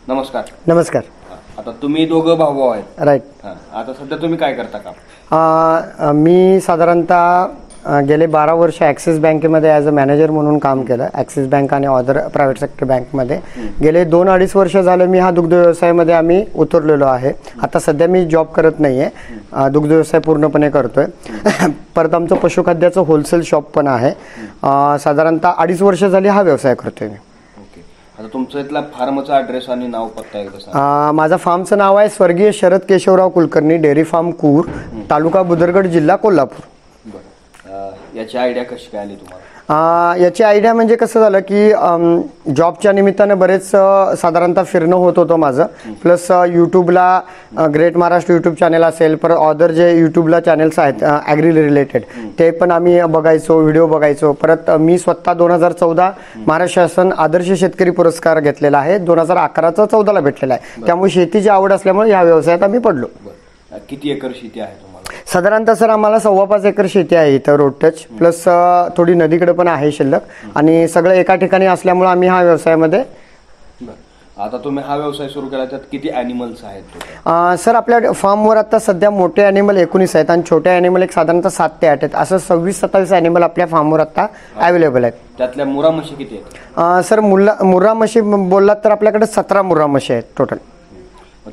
नमस्कार. नमस्कार. आता तुम्ही दोघं भाऊ आहेत. राईट. आता सध्या तुम्ही काय करता का? मी साधारणतः गेले 12 वर्ष ॲक्सिस बँकेमध्ये ॲज अ मॅनेजर म्हणून काम केलं. ॲक्सिस बँक आणि अदर प्रायव्हेट सेक्टर बँकमध्ये गेले 2-2.5 वर्ष झालं मी हा दुग्ध व्यवसायामध्ये आम्ही उतरलेलो आहे. आता सध्या मी जॉब करत नाही आहे, दुग्ध व्यवसाय पूर्णपणे करतोय. परत आमचं पशुखाद्याचं होलसेल शॉप पण आहे. साधारणतः 2.5 वर्ष झाली हा व्यवसाय करतोय मी. आता तुमचं इथला फार्मचा ॲड्रेस आणि नाव पत्ता एकदा सांगा. माझा फार्मचं नाव आहे स्वर्गीय शरद केशवराव कुलकर्णी डेअरी फार्म कूर, तालुका बुदरगड, जिल्हा कोल्हापूर. याची आयडिया कशी काय आली तुम्हाला? याची आयडिया म्हणजे कसं झालं की जॉबच्या निमित्तानं बरेच साधारणतः फिरणं होत होतं माझं. प्लस यूट्यूबला ग्रेट महाराष्ट्र यूट्यूब चॅनल असेल, परत अदर जे यूट्यूबला चॅनल्स आहेत ॲग्री रिलेटेड ते पण आम्ही बघायचो, व्हिडिओ बघायचो. परत मी स्वतः 2014 महाराष्ट्र शासन आदर्श शेतकरी पुरस्कार घेतलेला आहे. 2011चा 14ला भेटलेला आहे. त्यामुळे शेतीची आवड असल्यामुळे या व्यवसायात आम्ही पडलो. किती एकर शेती आहे तुम्हाला? साधारणतः सर आम्हाला 5.25 एकर शेती आहे इथं रोड टच, प्लस थोडी नदीकडे पण आहे शिल्लक, आणि सगळं एका ठिकाणी असल्यामुळे आम्ही हा व्यवसायामध्ये. आता तुम्ही हा व्यवसाय सुरू केला, त्यात किती ॲनिमल्स आहेत? सर आपल्या फार्मवर आता सध्या मोठे ॲनिमल 19 आहेत आणि छोटे ॲनिमल एक साधारणतः 7 ते 8 आहेत. असं 26-27 ॲनिमल आपल्या फार्मवर आता अवेलेबल आहेत. त्यातल्या मुर्रा म्हशी किती आहेत? सर मुर्रा म्हशी बोललात तर आपल्याकडे 17 मुर्रा म्हशी आहेत टोटल.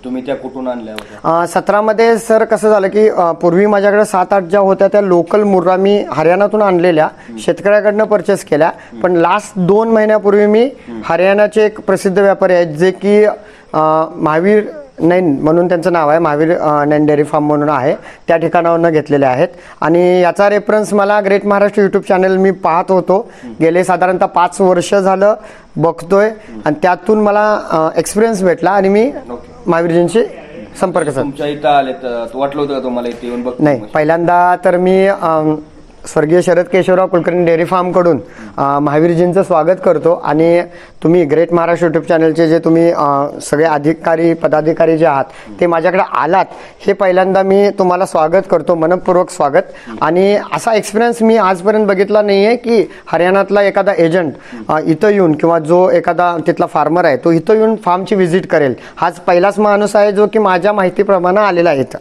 तुम्ही त्या कुठून आणल्या होत्या? 17मध्ये सर कसं झालं की पूर्वी माझ्याकडे 7-8 ज्या होत्या त्या लोकल मुर्रा मी हरियाणातून आणलेल्या शेतकऱ्याकडनं परचेस केल्या. पण लास्ट 2 महिन्यापूर्वी मी हरियाणाचे एक प्रसिद्ध व्यापारी आहेत जे की महावीर नैन म्हणून त्यांचं नाव आहे, महावीर नैन डेअरी फार्म म्हणून आहे, त्या ठिकाणावरून घेतलेले आहेत. आणि याचा रेफरन्स मला ग्रेट महाराष्ट्र यूट्यूब चॅनल मी पाहत होतो, गेले साधारणतः 5 वर्ष झालं बघतोय आणि त्यातून मला एक्सपिरियन्स भेटला आणि मी महावीरजींशी संपर्क साधला. तुमच्या इथं आले तर वाटलं होतं का तुम्हाला इथे येऊन बघ? नाही, पहिल्यांदा तर मी स्वर्गीय शरद केशवराव कुलकर्णी डेअरी फार्मकडून महावीरजींचं स्वागत करतो. आणि तुम्ही ग्रेट महाराष्ट्र यूट्यूब चॅनलचे जे तुम्ही सगळे अधिकारी पदाधिकारी जे आहात ते माझ्याकडे आलात, हे पहिल्यांदा मी तुम्हाला स्वागत करतो, मनपूर्वक स्वागत. आणि असा एक्सपिरियन्स मी आजपर्यंत बघितला नाही आहे की हरियाणातला एखादा एजंट इथं येऊन किंवा जो एखादा तिथला फार्मर आहे तो इथं येऊन फार्मची व्हिजिट करेल. हाच पहिलाच माणूस आहे जो की माझ्या माहितीप्रमाणे आलेला आहे इथं.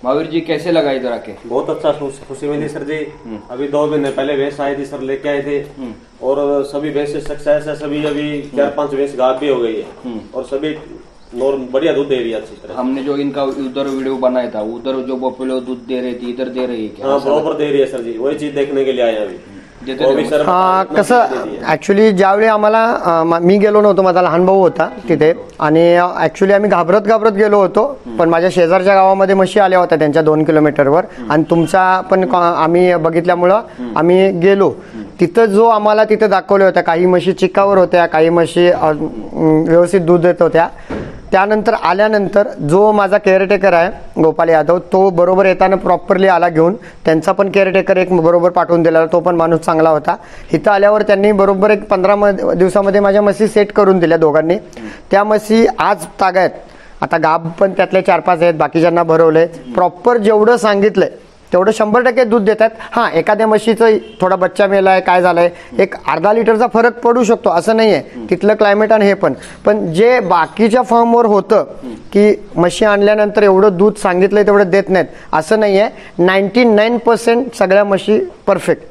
महावीर जी कैसे लगा इधर आके? बहुत अच्छा खुशी मिली सर जी. अभी 2 महीने पहले भैंस आई थी सर, लेके आए थे और सभी भैंस सक्सेस है. सभी अभी 4-5 भैंस गायब भी हो गई है और सभी बढ़िया दूध दे रही है अच्छी तरह. हमने जो इनका उधर वीडियो बनाया था, उधर जो बफेलो दूध दे रही थी, इधर दे रही है क्या? हाँ, बरोबर दे रही है सर जी. वही चीज देखने के लिए आए अभी. कसं ऍक्च्युली ज्यावेळी आम्हाला मी गेलो नव्हतो, माझा लहान भाऊ होता तिथे, आणि ऍक्च्युली आम्ही घाबरत गेलो होतो. पण माझ्या शेजारच्या गावामध्ये म्हशी आल्या होत्या त्यांच्या 2 किलोमीटरवर, आणि तुमचा पण आम्ही बघितल्यामुळं आम्ही गेलो तिथं. जो आम्हाला तिथे दाखवले होत्या, काही म्हशी चिकावर होत्या, काही म्हशी व्यवस्थित दूध देत होत्या. त्यानंतर आल्यानंतर जो माझा केअरटेकर आहे गोपाल यादव, तो बरोबर येताना प्रॉपरली आला घेऊन. त्यांचा पण केअरटेकर एक बरोबर पाठवून दिला, तो पण माणूस चांगला होता. इथं आल्यावर त्यांनी बरोबर एक 15 दिवसामध्ये माझ्या म्हशी सेट करून दिल्या दोघांनी. त्या म्हशी आज तागायत. आता गाब पण त्यातले 4-5 आहेत, बाकीच्यांना भरवले. प्रॉपर जेवढं सांगितलंय तेवढं 100% दूध देतात. हां, एखाद्या म्हशीचं थोडा बच्चा मेलाय, काय झालंय, एक अर्धा लिटरचा फरक पडू शकतो, असं नाही आहे. तिथलं क्लायमेट आणि हे पण जे बाकीच्या फार्मवर होतं की म्हशी आणल्यानंतर एवढं दूध सांगितलंय तेवढं देत नाहीत, असं नाही आहे. 99% सगळ्या म्हशी परफेक्ट.